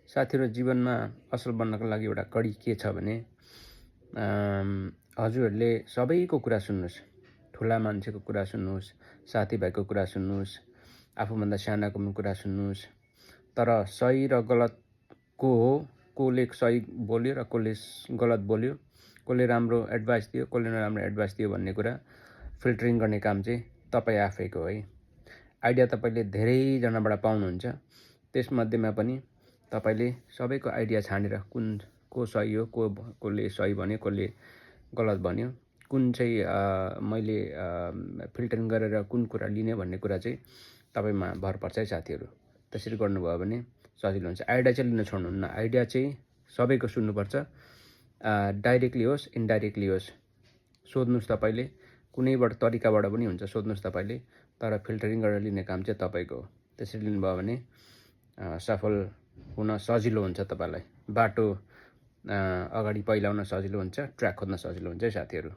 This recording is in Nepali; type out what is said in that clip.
साथीहरु जीवनमा असल बन्नको लागि एउटा कडी के छ भने हजुरहरूले सबैको कुरा सुन्नुस्। ठुला मान्छेको कुरा सुन्नुस्, साथीभाइको कुरा सुन्नुस्, आफूभन्दा सानाको पनि कुरा सुन्नुस्। तर सही र गलत को हो, कोले सही बोल्यो र कोले गलत बोल्यो, कोले राम्रो एडभाइस दियो, कोले नराम्रो एडभाइस दियो भन्ने कुरा फिल्टरिङ गर्ने काम चाहिँ तपाईँ आफैको है। आइडिया तपाईँले धेरैजनाबाट पाउनुहुन्छ। त्यसमध्येमा पनि तपाईँले सबैको आइडिया छानेर कुन को सही हो, कोले सही भन्यो, कोले गलत भन्यो, कुन चाहिँ मैले फिल्टरिङ गरेर कुन कुरा लिने भन्ने कुरा चाहिँ तपाईँमा भर पर्छ है साथीहरू। त्यसरी गर्नुभयो भने सजिलो हुन्छ। आइडिया चाहिँ लिन छोड्नुहुन्न। आइडिया चाहिँ सबैको सुन्नुपर्छ। डाइरेक्टली होस्, इन्डाइरेक्टली होस्, सोध्नुस् तपाईँले। कुनैबाट तरिकाबाट पनि हुन्छ, सोध्नुस् तपाईँले। तर फिल्टरिङ गरेर लिने काम चाहिँ तपाईँको हो। त्यसरी लिनुभयो भने सफल हुन सजिलो हुन्छ। तपाईँलाई बाटो अगाडि पहिलाउन सजिलो हुन्छ, ट्र्याक खोज्न सजिलो हुन्छ है साथीहरू।